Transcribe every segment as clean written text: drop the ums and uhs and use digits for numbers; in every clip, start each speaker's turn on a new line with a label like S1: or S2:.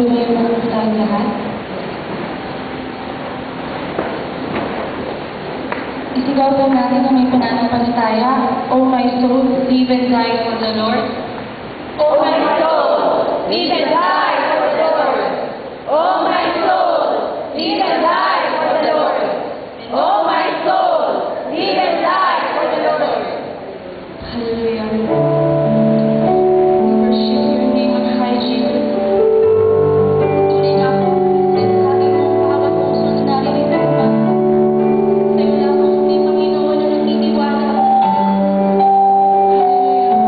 S1: Tuloy mo tayong lahat. Isigaw po natin na may pananampalataya. O my soul, live and die for the Lord.
S2: O my soul, live and die for the Lord. O my soul, live and die for the Lord. O my soul, live and die for the Lord.
S1: Hallelujah. We worship your name on high, Jesus. Tunay na po, sinasabi mo ang bawat puso na naririnig ko ba? Sa'yo lamang kami, Panginoon, na nagtitiwala. Hallelujah.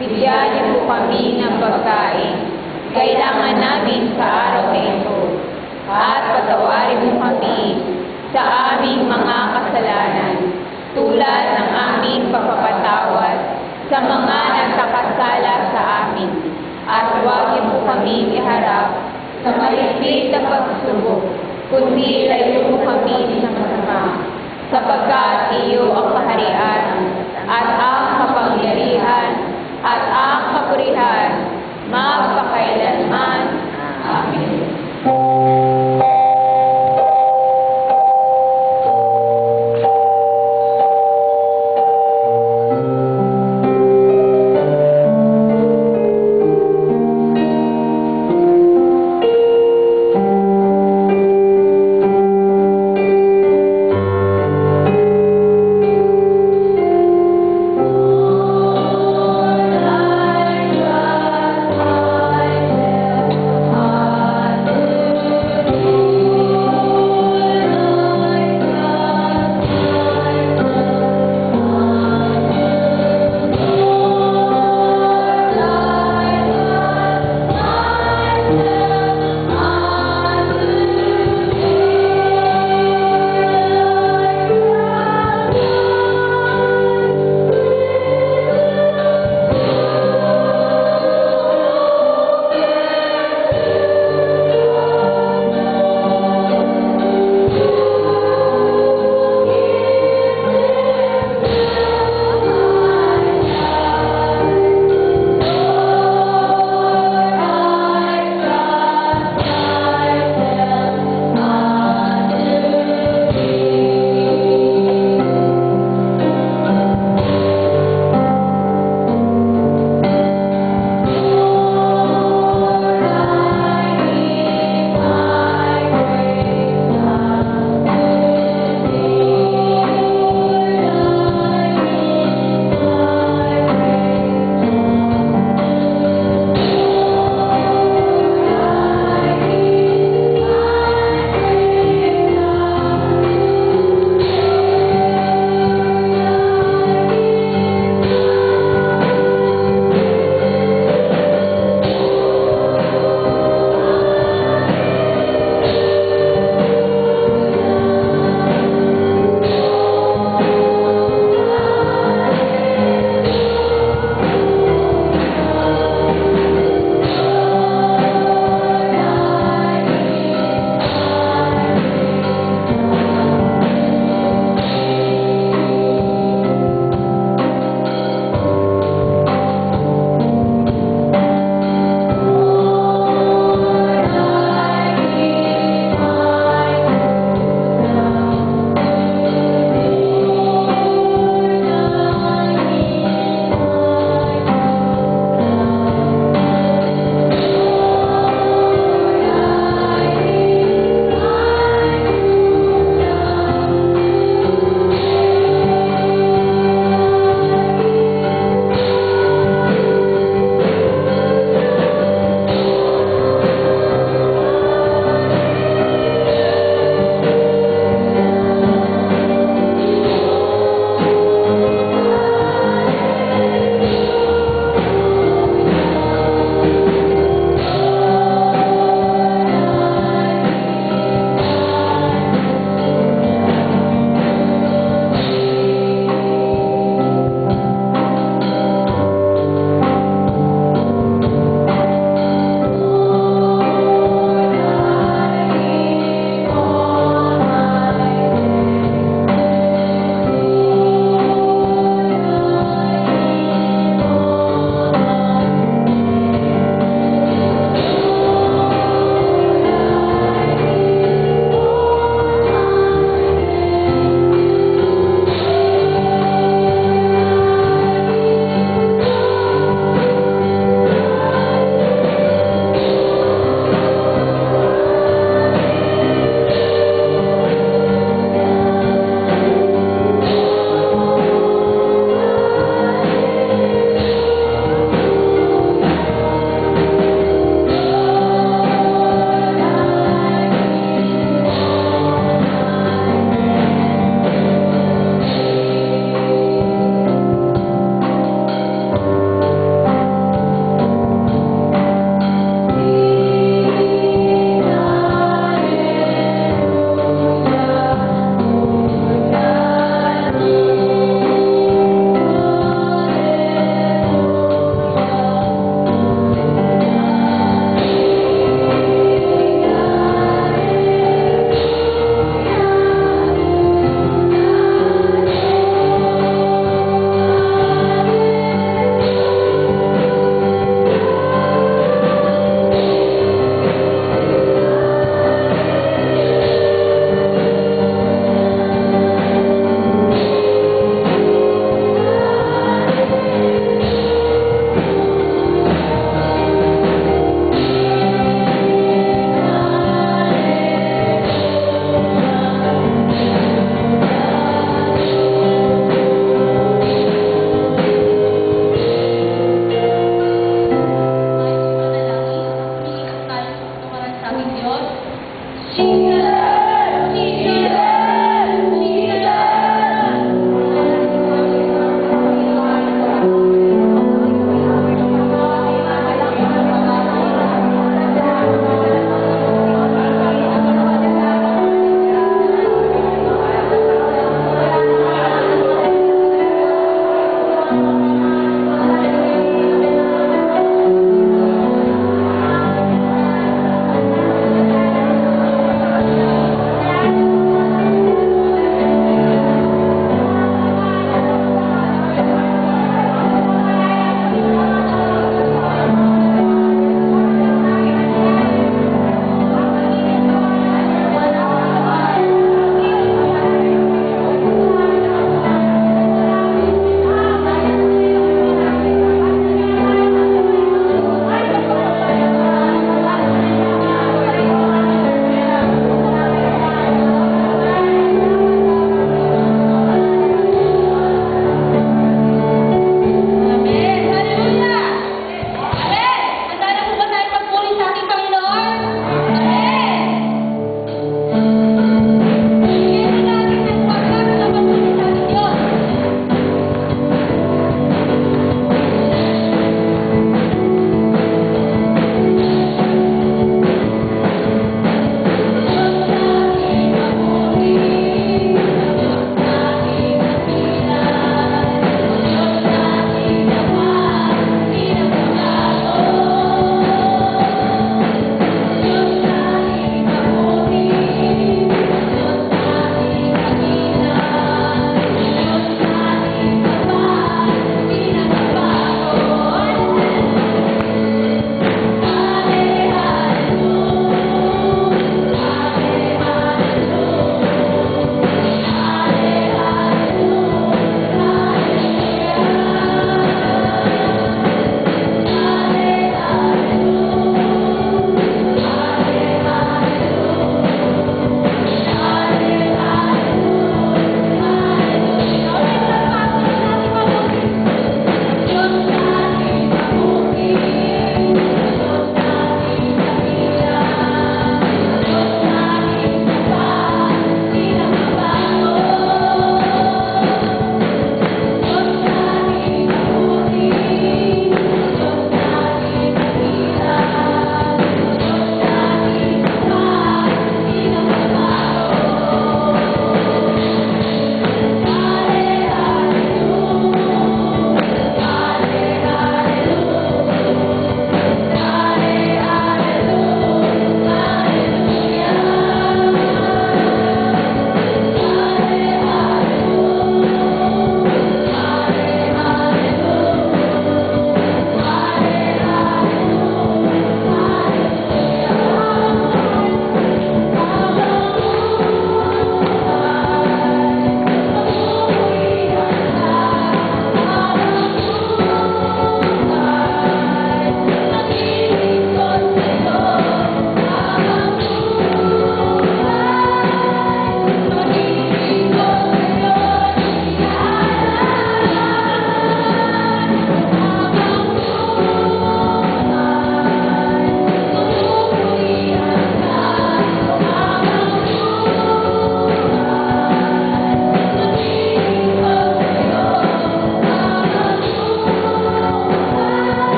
S2: Bigyan niyo po kami ng pagkain. Kailangan namin sa araw na ito. At patawarin mo kami sa aming mga kasalanan, tulad ng aming pagpapatawad sa mga nagkakasala sa amin. At huwag niyo po kami iharap sa mahigpit na pagsubok, kundi layo mo kami sa masama, sapagkat iyo ang kaharian, at ang kapangyarihan, at ang kapurihan, magpakailanman. Amen.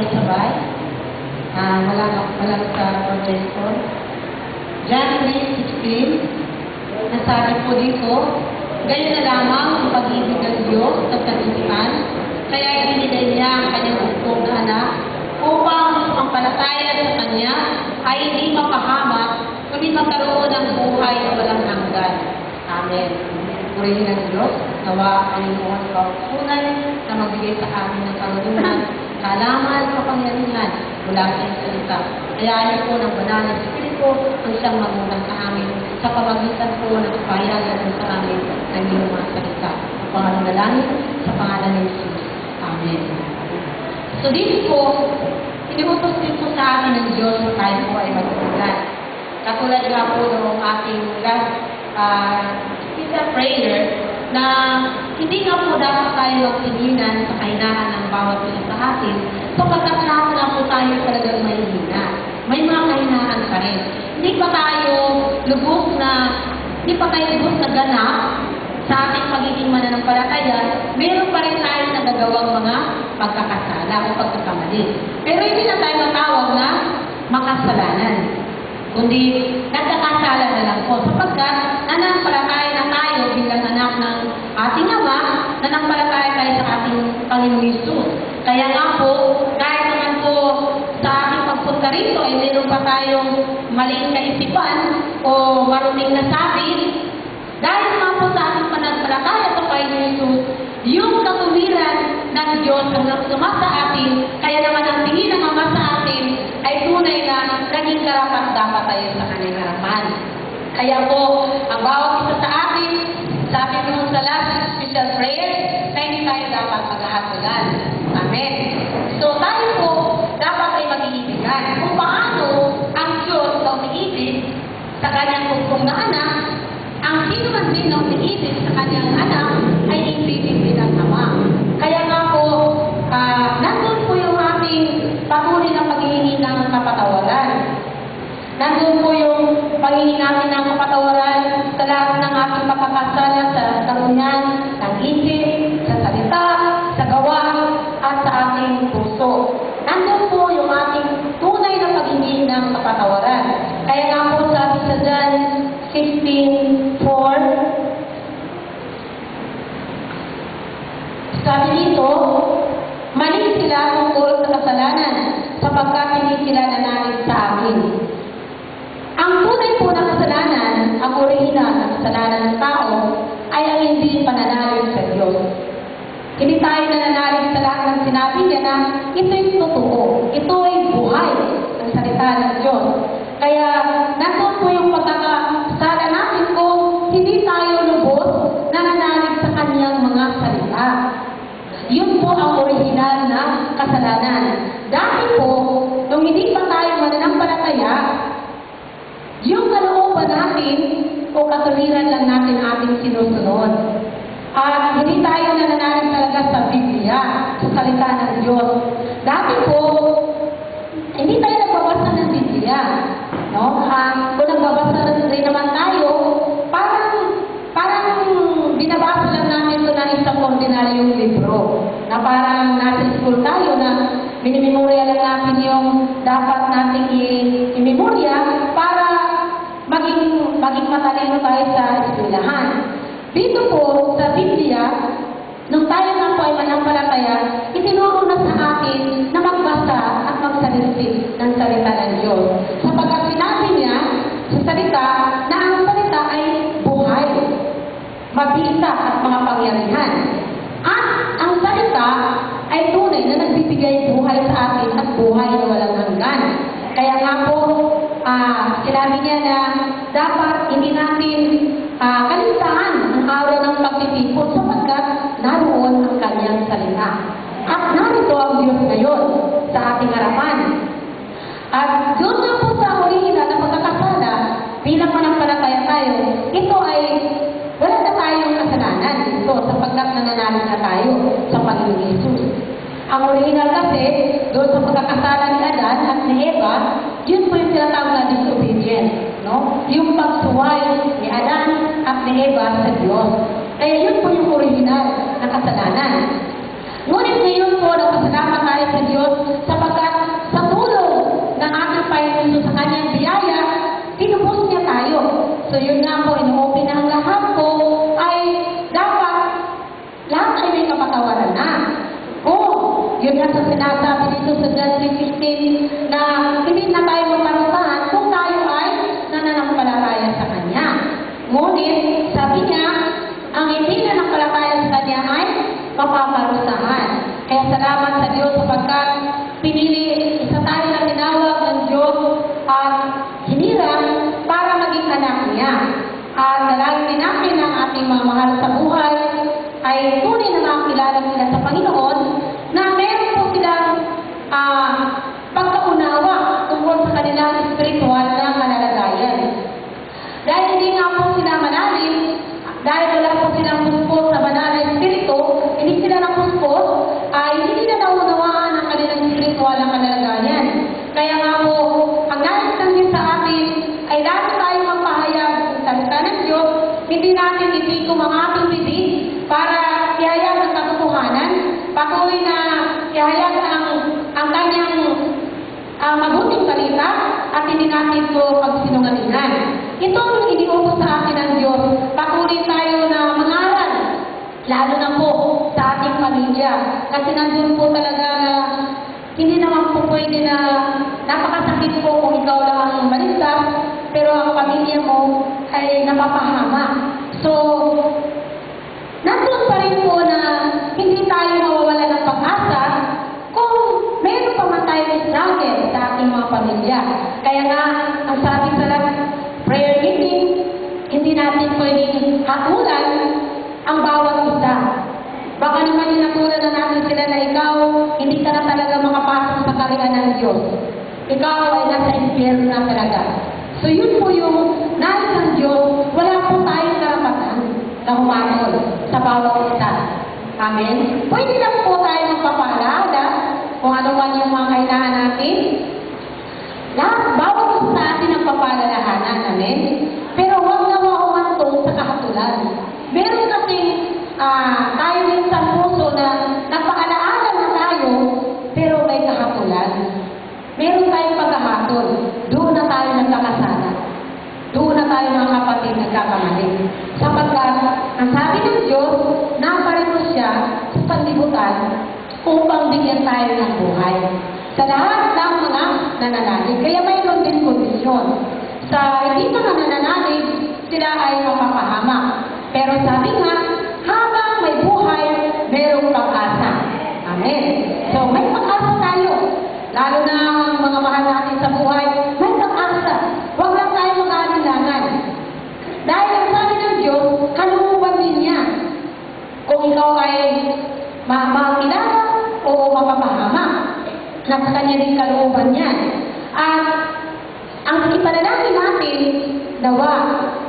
S3: sabay-sabay. Wala sa protector. John 3:16, nasabi po dito, gayon na lamang ang pag-ibig ng Diyos sa sanlibutan, kaya ibinigay niya ang kanyang bugtong na anak, upang ang palataya sa kanya ay hindi mapahamak, kundi magkaroon ng buhay na walang hanggan. Amen. Purihin ng Diyos, nawa ay mga kautunan na magbigay sa amin ng karunungan, kalaman, kapangyarihan mula sa iyong salita. Kaya po ng banal na Espiritu ang siyang magulang sa amin sa pamagitan po ng kapayagan sa amin ng iyong mga salita. Ang pangalangin sa pangalan ng Jesus. Amen. So dito po, iniutos din po sa amin ng Diyos na tayo po ay magtutunan. Katulad nga po ng ating last prayer na hindi nga po dapat tayo magsigilan sa kahinaan ng bawat isa sa atin sapagkat lahat na po tayo talagang may hina. May mga kahinaan pa rin. Hindi pa tayo lubos na ganap sa ating pagiging mananampalataya, meron pa rin tayong nagagawang mga pagkakasala o pagkakamali. Pero hindi na tayo matawag na makasalanan, kundi nagkakasala na lang po sapagkat nanampalataya na tayo bilang anak ng ating Ama, nanampalataya tayo sa ating Panginoong Hesus. Kaya nga po, kahit naman po sa ating pagpunta rito ay meron pa tayong maling kaisipan o maruming nasabi, dahil nga po sa ating pananampalataya sa Panginoong Hesus, yung katuwiran ng Diyos ang sumasa atin, kaya naman ang tingin ng Ama sa atin ay tunay na naging karapat dapat tayo sa kanyang harapan. Kaya po, ang bawat isa sa atin, sabi noon sa last special prayer, na hindi tayo dapat maghahatulan. Amen. So tayo po, dapat ay mag-iibigan. Kung paano ang Diyos na umiibig sa kanyang bugtong na anak, ang sino man din na umiibig sa kanyang anak ay ibigin din ng Ama. Kaya nga po, nandun po yung ating patuloy na paghihingi ng kapatawaran. Nandun po yung paghihingi natin ng kapatawaran sa lahat ng ating pagkakasala sa karunyan, ng isip, sa salita, sa gawa, at sa ating puso. Nandun po yung ating tunay na paghihingi ng kapatawaran. Kaya nga po sabi sa John 16:4, sabi dito, mali sila tungkol sa kasalanan sapagkat hindi sila nanalig sa akin. Ang tunay po na kasalanan, ang orihinal na kasalanan ng tao, ay ang hindi pananalig sa Diyos. Hindi tayo nananalig sa lahat ng sinabi niya na ito'y totoo, ito ay buhay ng salita ng Diyos. Kaya nandun po yung pagkakasala natin kung hindi tayo lubos na nanalig sa kanyang mga salita. Yun po ang orihinal na kasalanan. Dahil po, nung hindi pa tayo mananampalataya, yung kalooban natin o katuwiran lang natin ating sinusunod. At hindi tayo nananalig talaga sa Biblia, sa salita ng Diyos. Dati po, hindi tayo nagbabasa ng Biblia. No? Kung nagbabasa rin naman tayo, parang binabasa lang natin ito na isang ordinaryong libro. Na parang nasa school tayo na minimemorya lang natin yung dapat nating i-memorya para maging matalino tayo sa eskwelahan. Dito po, sa Biblia, nung tayo nga po ay manampalataya, itinuro na sa atin na magbasa at magsaliksik ng salita ng Diyos. Sapagkat sinabi niya sa salita na ang salita ay buhay, mabisa at mga pangyarihan. At ang salita ay tunay na nagbibigay buhay sa atin at buhay na walang hanggan. Kaya nga po, sinabi niya na dapat hindi natin kaligtaan ang araw ng pagtitipon sapagkat naroon ang kanyang salita. At narito ang Diyos ngayon sa ating harapan. At doon nga po sa orihinal na pagkakasala, bilang manampalataya tayo, ito ay wala na tayong kasalanan dito sapagkat nananalig na tayo sa Panginoong Hesus. Ang original kasi, doon sa pagkakasala ni Adan at ni Eva, yun po yung tinatawag na disobedience. No? Yung pagsuway ni Adan at ni Eva sa Diyos. Kaya yun po yung original na kasalanan. Ngunit ngayon po, napasalamat tayo sa Diyos sapagkat sinasabi dito sa John 3:15 na hindi na tayo magparusahan kung tayo ay nananampalataya sa Kanya. Ngunit, sabi niya, ang hindi nananampalataya sa Kanya ay mapaparusahan. Kaya salamat sa Diyos sapagkat pinili, isa tayo na tinawag ng Diyos at hinirang para maging anak niya. At dalangin din natin ang ating mga mahal sa buhay ay tunay na makakilala nila sa Panginoon na meron po silang pagkaunawa tungkol sa kanilang spiritual na kalalagayan. Dahil hindi nga po sila malalim, dahil wala po silang puspos sa banal na espiritu, hindi sila napuspos, ay hindi nila naunawaan ang kanilang spiritual na kalalagayan. Kaya nga po, ang nais ng Diyos sa atin ay lalo tayo magpahayag ng salita ng Diyos, hindi natin itikom ang ating bibig para ihayag ang katotohanan, patuloy na ihayag ang kanyang mabuting balita at hindi natin ito pagsinungalingan. Ito ang iniutos sa atin ng Diyos. Patuloy tayo na mangaral, lalo na po sa ating pamilya. Kasi nandun po talaga na hindi naman po pwede na napakasakit po kung ikaw lang ang maligtas, pero ang pamilya mo ay napapahama. So, nandun pa rin po na hindi tayo mawawala ng pag-asa kung meron pa man tayong struggle sa ating mga pamilya. Kaya nga, ang sabi sa prayer meeting, hindi natin pwedeng hatulan ang bawat isa. Baka naman inatulan na natin sila na ikaw, hindi ka na talaga makapasok sa kariyan ng Diyos. Ikaw ay nasa impyerno na talaga. So yun po yung nais ng Diyos, wala po tayong karapatan na humatol sa bawat isa. Amen? Pwede lang po tayo magpapaalala kung ano man yung mga kailangan natin. Bawat isa sa atin ang papalalahanan. Amen? Pero huwag na humantong sa kahatulan. Meron kasing tayo din sa puso na napaalaala na tayo, pero may kahatulan. Meron tayong pagkahatol. Doon na tayo nagkakasala. Doon na tayo mga kapatid nagkakamali. Sapagkat, ang sabi ng Diyos, naparito siya sa sanlibutan upang bigyan tayo ng buhay. Sa lahat ng mga nananalig. Kaya mayroon din kondisyon. Sa hindi mga nananalig, sila ay mapapahamak. Pero sabi nga, habang may buhay, mayroong pag-asa. Amen. So, may pag-asa tayo. Lalo na ang mga mahal natin sa buhay, may pag-asa. Huwag lang tayo mag-aalinlangan. Dahil ang sabi ng Diyos, kalooban din niya. Kung ikaw ay makilala o mapapahamak, nasa kanya din kalooban niya. At ang ipanalangin natin, nawa,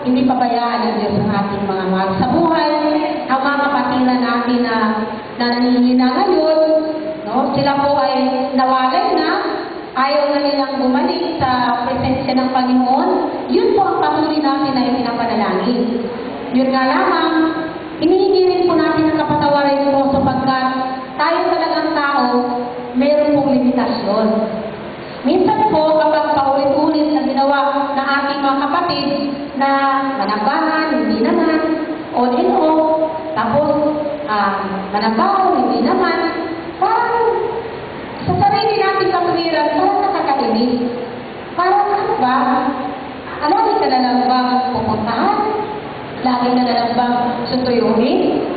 S3: hindi pabayaan ng Diyos ang ating mga mahal sa buhay, ang mga kapatiran natin na nanihina ngayon, no? Sila po ay nawalay na, ayaw na nilang bumalik sa presensya ng Panginoon. Yun po ang patuloy natin na ipinapanalangin. Yun nga lamang, hinihingi rin po natin ang kapatawaran po sapagkat tayo talagang tao, meron pong limitasyon. Minsan po, kapag paulit-ulit na ginawa ng ating mga kapatid na manambahan, hindi naman, on and off, tapos manambahan, hindi naman, parang sa sarili natin kapatiran, parang nakakainis. Parang ano ba? Lagi ka na lang bang pupuntahan? Lagi ka na lang bang sutuyuhin?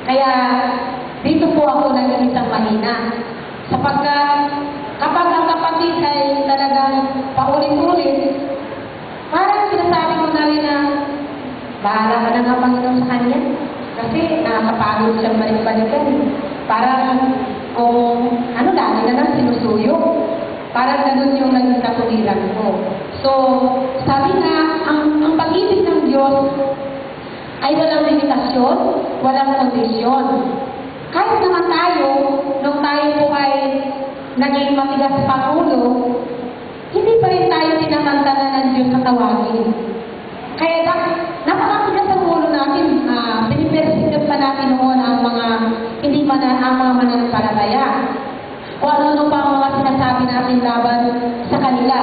S3: Kaya, dito po ako naging isang mahina. Sapagkat, kapag ang kapatid ay talagang paulit-ulit, parang sinasabi ko na rin na bahala ka na nga Panginoon sa kanya. Kasi nakakapagod siyang balik-balikan. Parang kung ano lagi na lang sinusuyo. Parang ganun yung naging katuwiran ko. So, sabi nga, ang pag-ibig ng Diyos ay walang limitasyon, walang kondisyon. Kahit naman tayo, nung tayo po ay naging matigas sa ulo, hindi pa rin tayo tinatantanan ng Diyos sa tawagin. Kaya napakatigas ang ulo natin, pinipersikat pa natin noon ang mga hindi ang mga mananampalataya. O ano pa ang mga sinasabi natin laban sa kanila.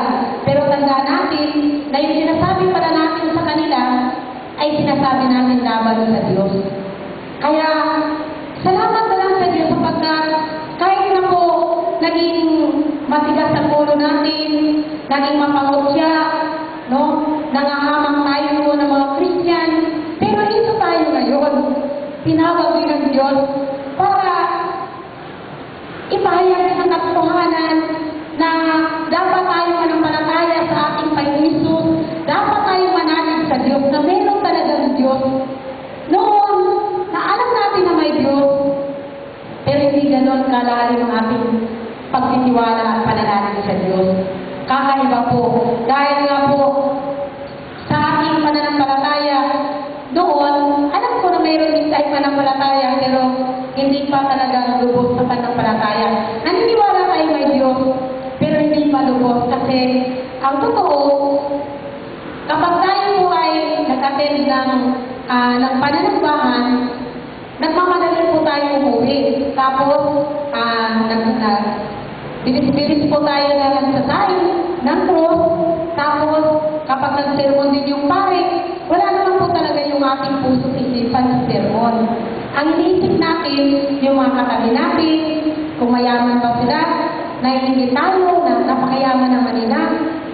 S3: Pero tandaan natin na yung sinasabi pala natin sa kanila ay sinasabi natin laban sa Diyos. Kaya, salamat na lang sa Diyos sapagkat kahit na po
S2: naging matigas ang ulo natin, naging mapangutya, no? Nangahamang tayo noon ng mga Christian. Pero ito tayo ngayon, tinawag din ng Diyos para ipahayag ang katotohanan na dapat tayo manampalataya sa ating Panginoon Hesus, dapat tayo manalig sa Diyos na meron talagang Diyos. Noon, na alam natin na may Diyos, pero hindi ganon kalalim ang ating pagtitiwala at pananalig sa Diyos. Kakaiba po. Dahil nga po, sa ating pananampalataya, noon, alam ko na mayroon din tayong pananampalataya, pero hindi pa talaga lubos sa pananampalataya. Naniniwala tayo may Diyos, pero hindi pa lubos. Kasi, ang totoo, kapag tayo po ay nag-attend ng pananambahan, nagmamadali po tayo umuwi. Tapos, bilis-bilis po tayo na nagsasay ng cross. Tapos, kapag nag-sermon din yung pare, wala naman po talaga yung ating puso isipan sa sermon. Ang iniisip natin, yung mga katabi natin, kung mayaman pa sila, naiingit tayo na napakayaman naman nila.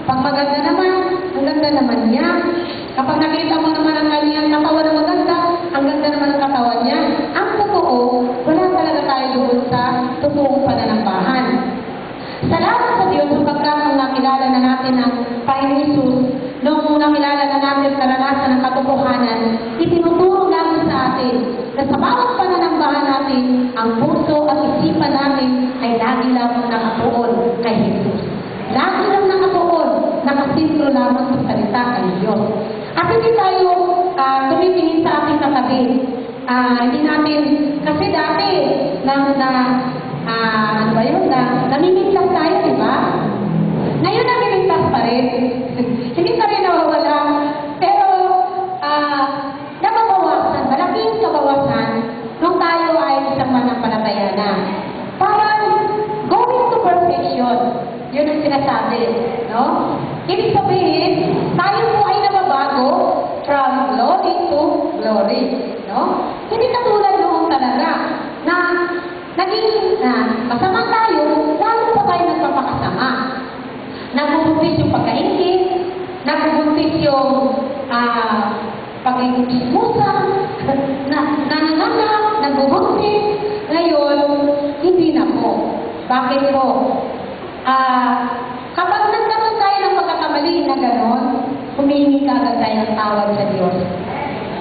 S2: Pag maganda naman, ang ganda naman niya. Kapag nakita mo naman ang kanyang katawan na maganda, ang ganda naman ang katawan niya. Ang totoo, wala talaga tayo doon sa totoong pananambahan. Salamat sa Diyos sapagkat nung nakilala na natin ang Panginoon Hesus, nung nakilala na natin karanasan ng katotohanan, itinuturo namin sa atin na sa bawat pananambahan natin, ang puso at isipan natin ay lagi lamang nakatuon kay Hesus. Lagi lang nakatuon, nakasintro lamang sa salita ng Diyos. At hindi tayo tumitingin sa ating katabi. Hindi natin, kasi dati, namimigtas tayo, di ba? Ngayon namimigtas pa rin. Hindi pa rin nawawala. Pero, nababawasan, malaking kabawasan nung tayo ay isang manampalataya na. Parang, going to perfection. Yun ang sinasabi, no? Ibig sabihin, tayo po ay nababago from glory to glory, no? Hindi katulad noon talaga na naging masama tayo, lalo pa tayo nagpapakasama. Nagbubuntis yung pagkaingit, nagbubuntis yung pagiging chismosa, nananganak, nagbubuntis. Ngayon, hindi na po. Bakit po? Kapag nagkaroon tayo ng pagkakamali na gano'n, humihingi ka agad tayo ng tawad sa Diyos.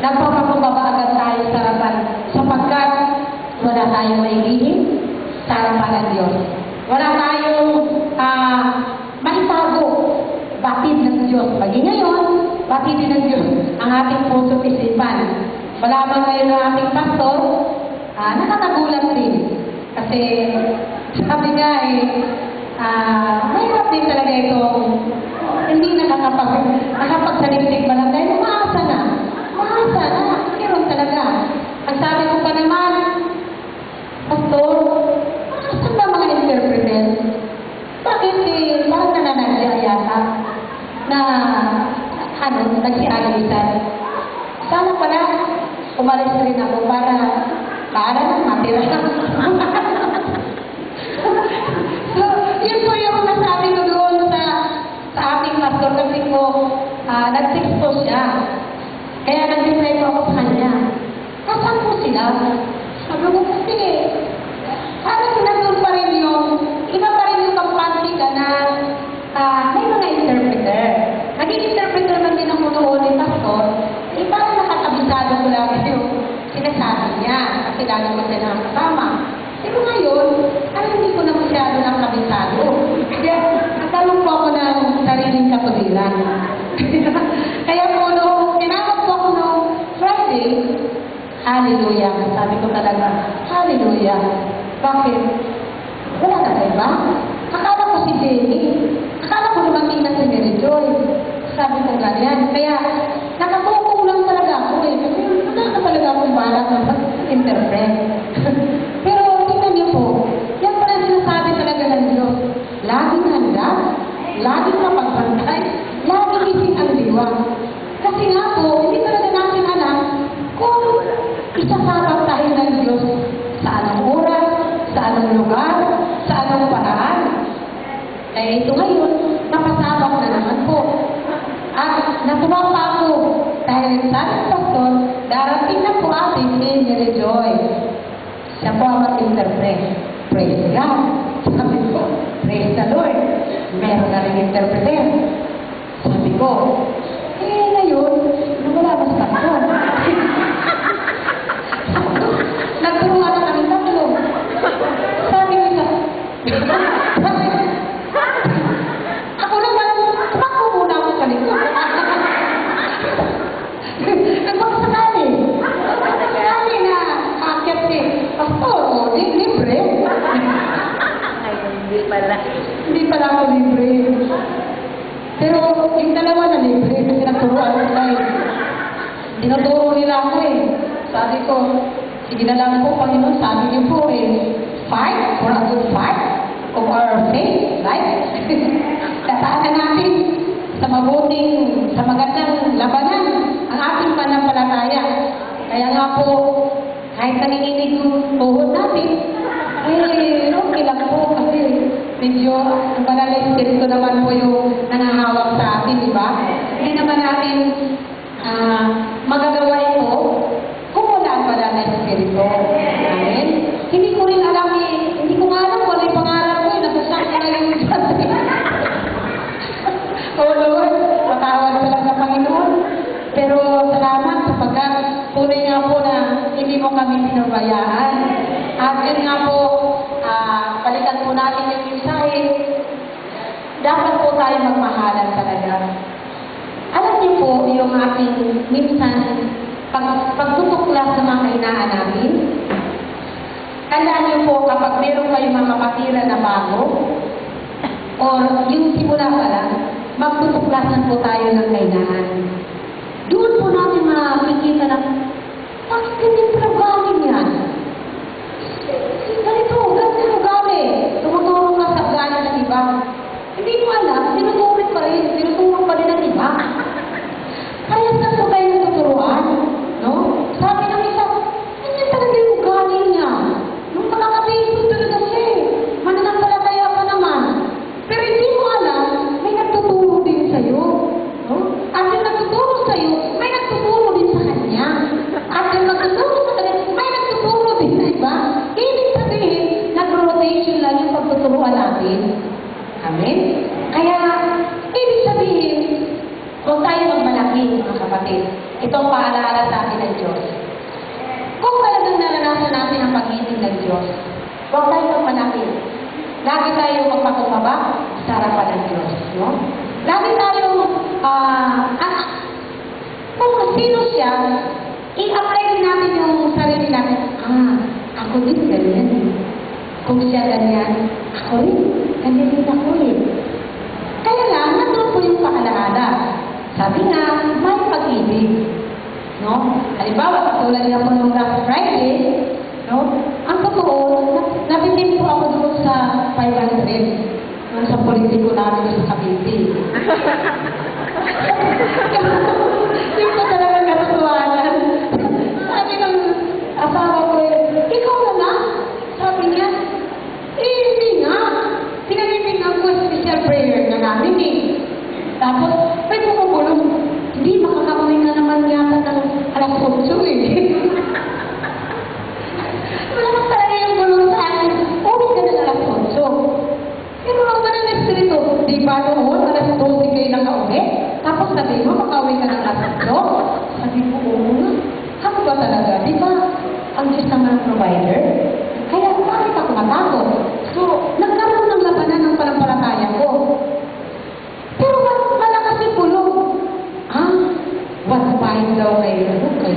S2: Nagpapakumbaba agad tayo sa harapan sapagkat wala tayong maigihim sa harapan ng Diyos. Wala tayong maitago. Batid ng Diyos. Pagi ngayon, batid din ng Diyos ang ating puso isipan. Malaman ngayon ng ating pastor, nakatagulat din. Kasi sabi nga mahirap din talaga itong hindi nakapagsaligtig ba lang dahil umaasa na. Meron talaga. Ang sabi ko pa naman, Pastor, saan ba mga interpreter? Bakit parang nananadya yata na nagsialisan? Sana pala umalis rin ako para nang matira. So, yun po yung nasabi ko doon sa ating pastor kasi po, nag-texto siya. Kaya nag-reply po ako sa kanya. Nasaan po sila? Sabi ko, kasi parang nandun pa rin iba pa rin yung kampante ka na may mga interpreter. Naging interpreter man din ako noon ni pastor, parang nakatabisado ko lang yung sinasabi niya. Kasi lalo ko siya nakakasama. Pero ngayon, hindi ko na masyado ng kabisado. Kaya, nagkaroon po ako ng sariling katuliran. Kaya po, tinawag po ako nung Friday, hallelujah. Sabi ko talaga, hallelujah. Bakit? Wala na kayo ba? Akala ko si Jenny. Akala ko dumating na si Mary Joy. Sabi ko ganyan. Kaya, nakatukong lang talaga ako kasi wala na talaga akong balak na mag-interpret. Pero, tingnan niyo po, yan pala sinasabi talaga ng Diyos. Laging handa, laging mapagbantay, laging isip ang diwa. Kasi nga po, hindi talaga natin alam kung isasabang tayo ng Diyos sa anong oras, sa anong lugar, sa anong paraan.
S3: Eh, ito ngayon, napasabak na naman po. At natuwa pa ako dahil sabi ng pastor, darating na po ating si Mary Joy. Siya po ang mag-interpret. Praise God. Sabi ko, praise the Lord. Meron na rin interpreter. Sabi ko, eh ngayon, wala ba sa pastor? Nagturuan na kami tatlo. Sabi ko siya, ako naman, tumakbo muna ako sa likod. Nagpapasakali. Nagpapasakali na akit si pastor, o libre.
S2: Ay, hindi pala.
S3: Hindi pala ako libre. Pero yung dalawa na libre kasi nagturuan sila eh. Tinuturo nila ako eh. Sabi ko, sige na lang po, Panginoon, sabi niyo po eh, fight for a good fight of our faith, right? Tataanan natin sa mabuting, sa magandang labanan ang ating pananampalataya. Kaya nga po, kahit nanginginig yung tuhod natin, eh, okay lang po kasi medyo ang banal na espiritu naman po yung nangahawak sa atin, di ba? Hindi naman natin magagawa ito kung wala ang banal na espiritu. Amen? Hindi ko rin alam hindi ko nga alam kung ano yung pangarap ko, nabasang ko na yung Diyos. Oh Lord, patawad ka lang sa Panginoon. Pero salamat sapagkat tunay nga po na hindi mo kami pinabayaan. At yun nga po, balikan po natin yung mensahe. Dapat po tayo magmahalan talaga. Alam niyo po yung ating minsan pagtutuklas sa mga kahinaan namin. Tandaan niyo po kapag meron kayong mga kapatira na bago or yung simula pa lang, magtutuklasan po tayo ng kahinaan. Doon po natin makikita na bakit ganyan pinagaling yan? Ganito ugali. Tumuturo ka sa ugali ng iba. Hindi mo alam, tinuturo pa rin ng iba. Kaya saan po tayo natuturuan? No? Sabi ng isa, ganyan talaga yung ugali niya. Nung nakakabihis talaga siya eh. Mananampalataya pa naman. Pero hindi mo alam, may nagtuturo din sa'yo. No? At yung nagtuturo sa'yo, may nagtuturo din sa kanya. At yung nagtuturo sa kanya, may nagtuturo din sa iba. Ibig sabihin, nag-rotation lang yung pagtuturuan natin. Amen? Kaya, ibig sabihin, huwag tayo magmalaki, mga kapatid. Itong paalaala sa atin ng Diyos. Kung talagang naranasan natin ang pag-ibig ng Diyos, huwag tayo magmalaki. Lagi tayo magpakumbaba sa harapan ng Diyos. No? Lagi tayo, kung sino siya, i-apply din natin yung sarili natin. Ako din ganyan. Kung siya ganyan, ako rin. Ganyan din ako rin. Kaya lang, nandun po yung paalaala. Sabi nga, may pag-ibig. No? Halimbawa, katulad niya po nung last Friday, no? Ang totoo, nabitin po ako doon sa 500 nung sa politiko namin sa Cavite. Yung po talaga katotohanan. Sabi ng asawa ko, ikaw na? Sabi niya, hindi nga. Pinanitingan ko special prayer na namin eh. Tapos, may bumubulong. Hindi, makakauwi ka naman yata ng alas 8 eh. Wala naman talaga yung bulong sa akin. Uwi ka ng alas 8. Pero ang ganun na espiritu, di ba noon, alas 12 kayo nakauwi? Tapos sabi mo, makauwi ka ng alas 8? Sabi ko, oo. Ako ba talaga? Di ba, ang Diyos naman ang provider? Kaya, bakit ako matakot? So, nagkaroon ng labanan ng panampalataya ko. Pero malakas yung bulong. 1.5 daw kay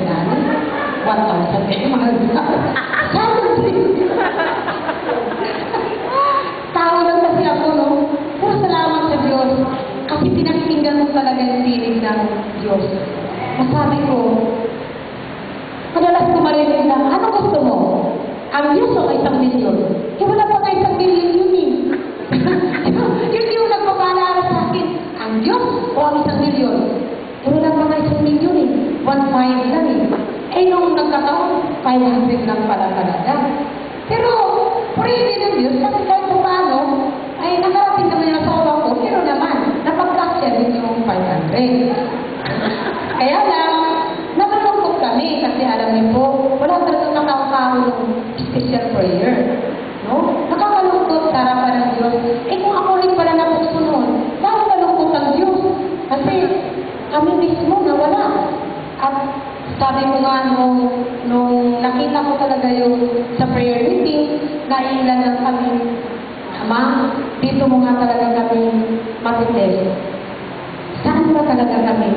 S3: Dani. 1,000 kayo, mahal na. Tao lang kasi ako, no? Pero salamat sa Diyos. Kasi pinakinggan mo talaga yung tinig ng Diyos. Masabi ko, madalas ko marinig na, ano gusto mo? Ang Diyos o 1 milyon? Eh, wala pa nga 1 milyon yun eh. Yun yung nagpapaalala sa akin. Ang Diyos o ang 1 milyon? Eh, wala pa nga 1 milyon eh. 1.5 lang eh. Eh, nung nagkataon, 500 lang pala talaga. Pero, pwede ng Diyos, kasi kahit paano, ay nakarating naman yung asawa
S2: prayer. No? Nakakalungkot sa harapan ng Diyos. Eh kung ako rin pala napuso noon, bakit malungkot ang Diyos? Kasi kami mismo nawala. At sabi ko nga nung nakita ko talaga yung sa prayer meeting, nailan lang kami, Ama, dito mo nga talaga kami matitest. Saan ba talaga kami?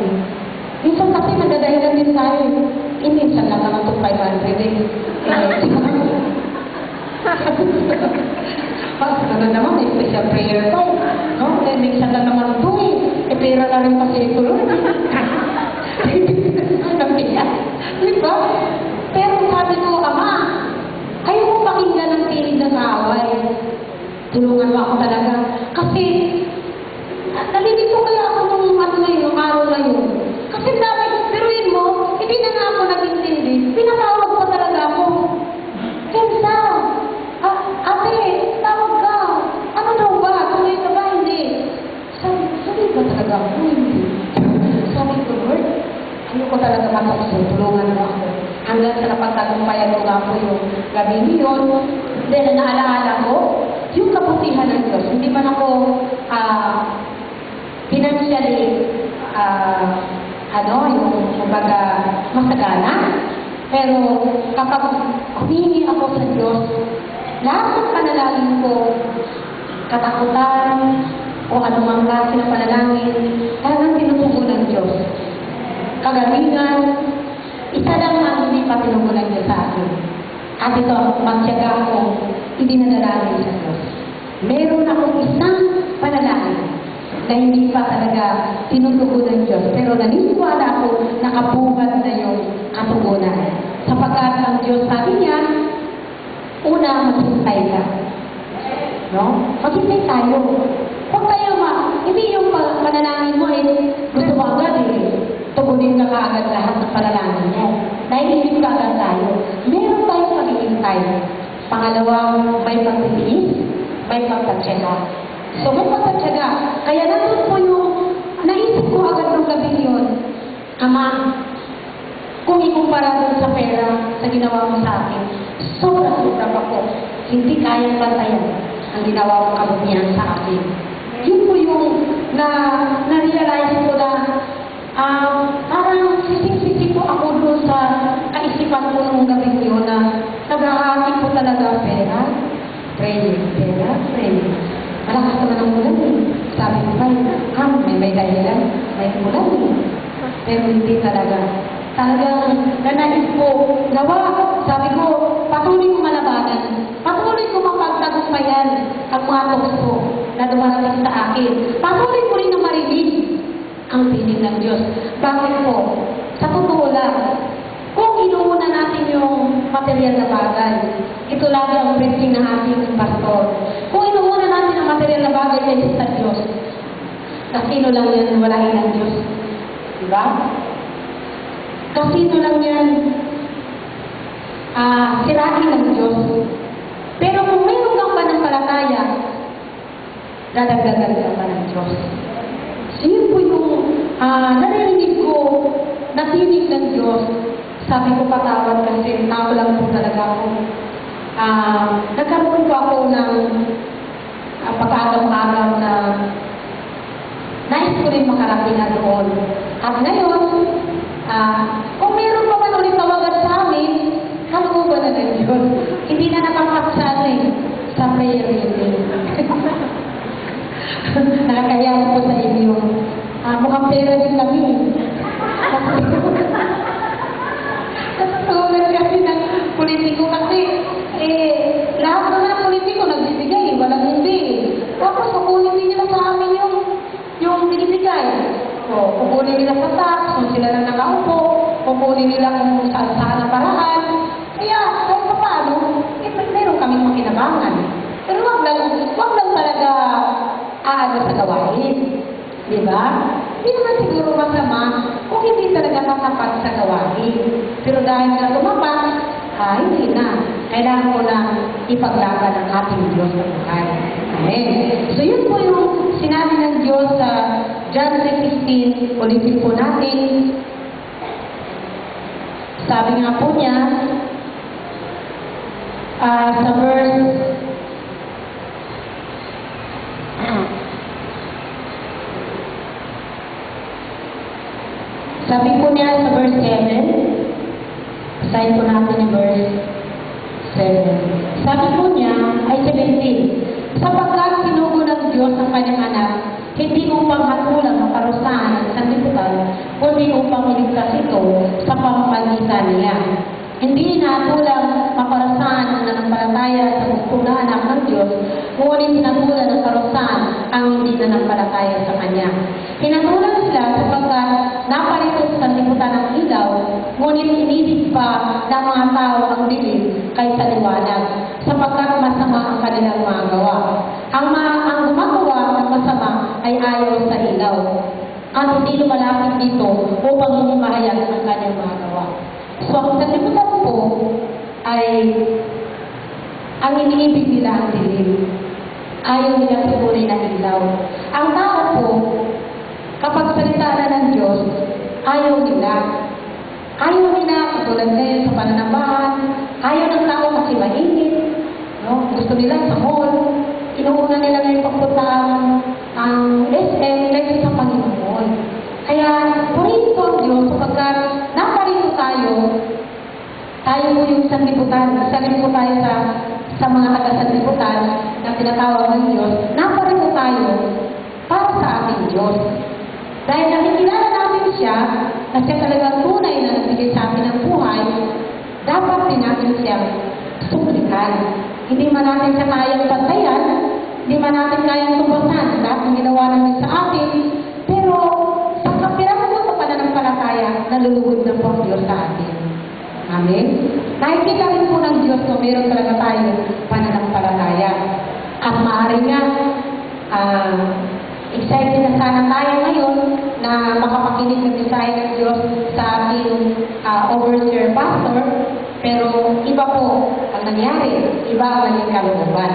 S2: Minsan kasi nagdadahilan din tayo. Minsan lang naman itong 500 eh. Ano naman, may special prayer pa. No? Minsan lang naman ito eh. Eh, pera na rin kasi ito. Diba? Pero sabi ko, Ama, ayaw mo pakinggan ang tinig ng away. Tulungan mo ako talaga. Kasi, nalilito kaya ako nung araw na yun. Kasi dami, peruin mo, hindi na nga ako nag-intindi. Pinatawag pa talaga ako. Kenza, ate, tawag ka. Ano daw ba? Tuloy ka ba? Hindi. Sabi ba talaga ako? Hindi. Sabi ko, Lord, ano ko talaga matakso? Tulungan mo ako. Hanggang sa napagtagumpayan ko nga po yung gabi niyon. Then, naalaala ko, yung kabutihan ng Diyos. Hindi man ako financially yung kumbaga masagana. Pero kapag humingi ako sa Diyos, lahat ng panalangin ko, katakutan, o anumang klase ng panalangin, talagang tinutugon ng Diyos. Kagalingan, isa lang ang hindi pa tinugunan niya sa akin. At ito, magtiyaga akong hindi nanalangin sa Diyos. Meron akong isang panalangin na hindi pa talaga tinutugunan ng Diyos. Pero naniniwala ako nakabungad na yung katugunan. Sapagkat ang Diyos sabi niya, una, maghintay ka. No? Maghintay tayo. Huwag tayo hindi yung panalangin mo gusto mo agad tugunin ka kaagad lahat ng panalangin mo. Dahil ka agad tayo. Meron tayong paghihintay. Pangalawa, may pagtitiis, may pagtatsaga. So, may pagtatsaga. Kaya nandun po yung naisip ko agad ng gabi yun, Ama, kung ikumpara doon sa pera sa ginawa mo sa akin, sobra-sobra pa po. Hindi kayang bantayan ang ginawa mo kabutihan sa akin. Yun po yung na-realize ko na parang sising-sising po ako doon sa kaisipan ko nung gabi yun na naghahati ko talaga pera, prayer, malakas naman ang ulan eh. Sabi ko ba, may dahilan, may ulan eh. Pero hindi talaga. Talagang nanais ko, sabi ko, patuloy ko malabanan. Patuloy ko mapagtagumpayan ang mga tukso na dumarating sa akin. Patuloy ko rin na marinig ang tinig ng Diyos. Bakit po? Sa totoo lang, kung inuuna natin yung material na bagay, ito lagi ang preaching ng ating pastor. Kung inuuna natin ang material na bagay kaysa sa Diyos, kasino lang yan walahin ng Diyos. Diba? Kasino lang yan sirahin ng Diyos. Pero kung mayroon kang pananampalataya, dadagdagan ka pa ng Diyos. So yun po yung narinig ko, natinig ng Diyos. Sabi ko patawad kasi tao lang po talaga ako. Nagkaroon po ako ng pag-agam-agam na nais ko rin makarating na doon. At ngayon, kung meron pa man ulit tawagan sa amin, kalooban na ng Diyos. Hindi na nakapagsan sa prayer meeting. Nakakaya po sa inyo. Mukhang pera din kami. Natutulad kasi ng politiko kasi, lahat na ng politiko nagbibigay, walang hindi. Tapos kukunin din nila sa amin yung binibigay. Kukunin nila sa tax, kung sila na nakaupo, kukunin nila kung saan ang paraan. Kaya, kahit pa paano, meron kami makinabangan. Pero wag lang talaga sa gawain. Diba? Hindi naman siguro masama kung hindi talaga matapat sa gawain. Pero dahil na tumapat, hindi na. Kailangan ko na ipaglaban ang ating Diyos sa buhay. Amen. So yun po yung sinabi ng Diyos sa John 3:16, ulitin po natin. Sabi nga po niya,
S3: Sa verse sabi po niya sa verse 7, basahin po natin yung verse 7. Sabi po niya, ay 17, sapagkat sinugo ng Diyos ang kanyang anak, hindi upang hatulang ang parusahan ng sanlibutan, kundi upang iligtas ito sa pamamagitan niya. Hindi hinatulang maparusahan ang nanampalataya sa gusto na anak ng Diyos, ngunit hinatulan ng parusahan ang hindi nanampalataya sa Kanya. Hinatulan sila sapagkat naparito sa sanlibutan ng ilaw, ngunit inibig pa ng mga tao ang dilim kaysa liwanag, sapagkat masama ang kanilang mga gawa. Ang gumagawa ng masama ay ayaw sa ilaw, at hindi lumalapit dito upang hindi mahayag ang kanyang mga gawa. So, ang sanlibutan po ay ang iniibig nila ang dilim. Ayaw nila sa tunay na ilaw. Ang tao po, kapag salita na ng Diyos, ayaw nila. Ayaw nila, katulad ngayon sa pananabahan, ayaw ng tao kasi mainit. No? Gusto nila sa mall. Inuuna nila ngayon pagpunta ang SM kaysa sa Panginoon. Kaya, purihin po ang Diyos sapagkat naparito tayo po yung sanlibutan. Isa rin po tayo sa mga taga-sanlibutan na tinatawag ng Diyos. Naparito tayo para sa ating Diyos. Dahil nakikilala natin siya, na siya talagang tunay na nagbigay sa atin ng buhay, dapat din natin siya suplikan. Hindi man natin siya kayang bantayan, hindi man natin kayang tubasan lahat ng ginawa namin sa atin, pero sa kapirang mo sa pananampalataya, nalulugod na po ang Diyos sa atin. Amen? Nakikita rin po ng Diyos kung meron talaga tayo pananampalataya. At maaari nga, excited na sana tayo ngayon na makapakinig ng mensahe ng Diyos sa ating overseer pastor, pero iba po ang nangyari, iba ang naging kalooban.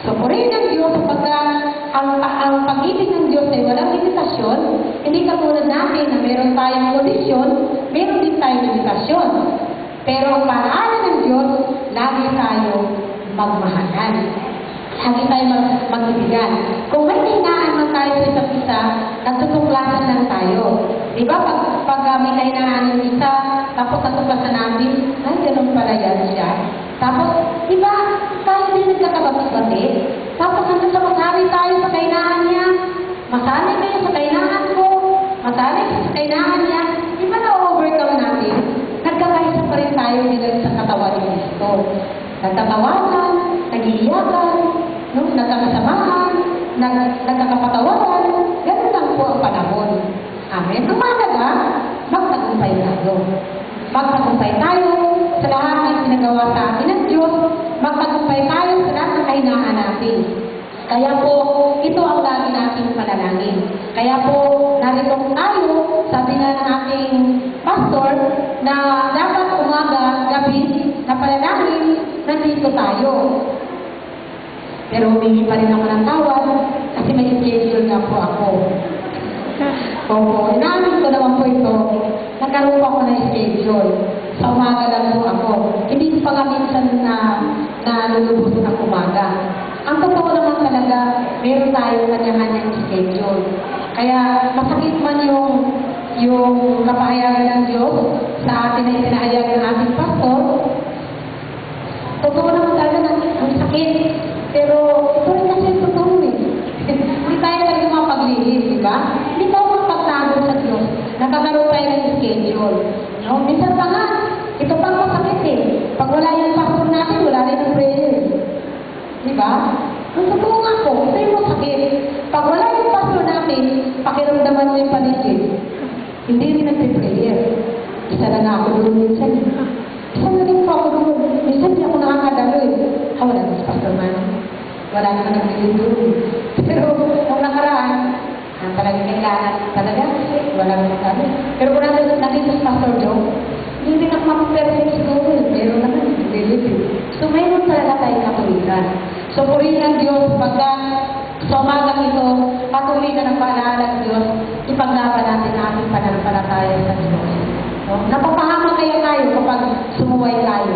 S3: So, purihin ng Diyos sapagkat ang pag-ibig ng Diyos ay walang limitasyon. Hindi katulad natin na meron tayong kondisyon, meron din tayong limitasyon. Pero ang paraan ng Diyos, lagi tayo magmahalan. Lagi tayo mag-ibigan. Kung may kahinaan man tayo sa isa't isa, nagtutuklasan lang tayo. Diba? Pag may kahinaan ng isa, tapos natuklasan natin, ay, ganun pala yan siya. Tapos, diba, tayo din nagkakabati-bati. Tapos, hanggang sa masanay tayo sa kahinaan niya. Masanay kayo sa kahinaan ko. Masanay kayo sa kahinaan niya. Diba na-overcome natin? Nagkakaisa pa rin tayo bilang sa katawan ni Kristo. Nagtatawanan, nag-iiyakan, no? Nagkakasamahan, nagkakapatawaran. Ganun lang po ang panahon. Amen? Ang mahalaga, magtagumpay tayo. Magtagumpay tayo sa lahat ng ginagawa sa atin ng Diyos. Magtagumpay tayo sa lahat ng kahinaan natin. Kaya po, ito ang lagi nating panalangin. Kaya po, narito tayo, sabi nga ng ating pastor, na dapat umaga, gabi, na panalangin, nandito tayo. Pero humingi pa rin ako ng tawad, kasi may schedule na po ako. Opo, inaamin ko naman po ito, nagkaroon po ako ng schedule. Sa umaga lang po ako. Hindi ko pa nga minsan na lulubos ng umaga. Ang totoo naman talaga, meron tayong kanya-kanyang schedule. Kaya masakit man yung kapahayagan ng Diyos sa atin na itinahayag ng ating pastor. Totoo naman talaga ang sakit. Pero ito rin kasi totoo eh. Hindi tayo talaga mapaglihim, di ba? Hindi tayo mapagtago sa Diyos. Nakakaroon tayo ng schedule. No? Minsan pa nga, ito pang masakit eh. Pag wala yung pastor natin, wala rin ang prayer. Di ba? Ang totoo nga po, ito yung masakit. Pag wala yung pastor natin, pakiramdaman mo yung paligid. Hindi rin nag-prayer. Isa na ako doon minsan. Isa na rin po ako doon. Minsan hindi ako nakakadalo eh. Wala na si Pastor Man. Wala naman nag-prayer doon. Pero nung nakaraan, talagang kailangan talaga. Wala naman kami. Pero kung nandito si Pastor Joe, hindi na mapapera siguro. Meron naman. So mayroon talaga tayong katuliran. So purihin ng Diyos pagka sa umagang ito, patuloy na ng paalala ng Diyos, ipaglaban natin ang ating pananampalataya sa Diyos. No? Napapahama kaya tayo kapag sumuway tayo.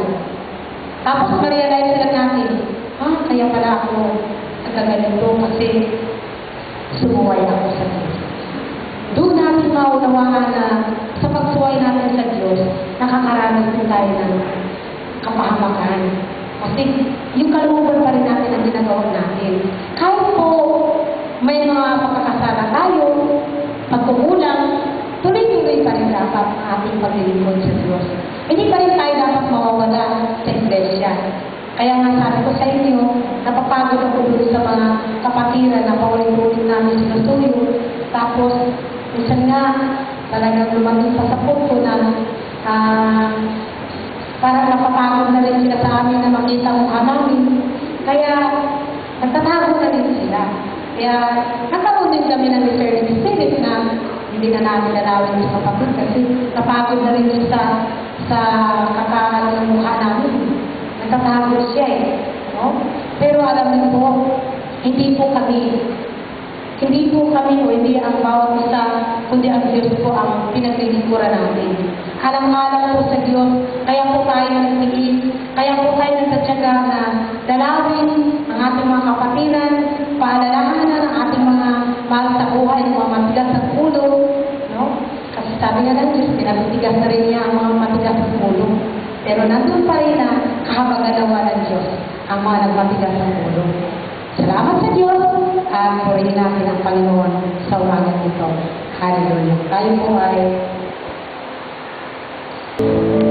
S3: Tapos ma-realize lang natin, kaya pala ako nagkaganito kasi sumuway ako sa Diyos. Doon natin maunawaan na sa pagsuway natin sa Diyos, nakakaranas din tayo ng kapahamakan. Kasi yung kalooban pa rin natin ang ginagawa natin. Kahit po may mga pagkakasala tayo, pagkukulang, tuloy-tuloy pa rin dapat ang ating paglilingkod sa Diyos. Hindi pa rin tayo dapat mawawala sa iglesia. Kaya nga sabi ko sa inyo, napapagod ako dun sa mga kapatiran na paulit-ulit namin sinusuyo. Tapos, minsan nga, talagang lumating pa sa punto na parang napapagod na rin sila sa amin na makita mukha namin. Kaya, nagtatago na rin sila. Kaya, nagkaroon din kami ng discerning spirit na hindi na namin dalawin sa kapatid kasi napagod na rin yun sa kakaan ng mukha namin. Nagtatago siya eh. No? Pero alam niyo po, hindi po kami o hindi ang bawat isa, kundi ang Diyos po ang pinaglilingkuran natin. Alam-alam po sa Diyos, kaya po tayo nagtigil, kaya po tayo nagtatsaga na dalawin ang ating mga kapatiran, paalalahanan ang ating mga mahal sa buhay, mga matigas sa ulo, no? Kasi sabi nga ng Diyos, pinagtigas na rin niya ang mga matigas sa ulo. Pero nandun pa rin na kahabaganawa ng Diyos ang mga nagmatigas sa ulo. Salamat sa Diyos at purihin natin ang Panginoon sa umagang ito. Hallelujah. Tayo po ay
S2: Thank you.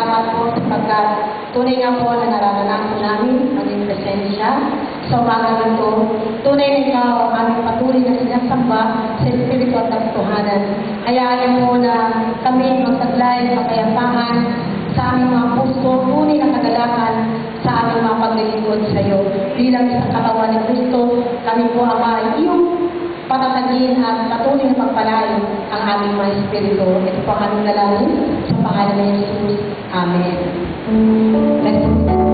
S3: salamat po sapagkat tunay nga po na nararanasan namin ang iyong presensya sa umaga nito. Tunay na ikaw ang aming patuloy na sinasamba sa Espiritu at Katotohanan. Hayaan niyo po na kami magtaglay sa kapayapaan sa aming mga puso, tunay na kagalakan sa aming mga paglilingkod sa iyo. Bilang isang katawan ni Kristo, kami po Ama, iyong patatagin at patuloy na pagpalain ang aming mga Espiritu. Ito po ang aming dalangin sa pangalan ni Jesus. Amen. Blessed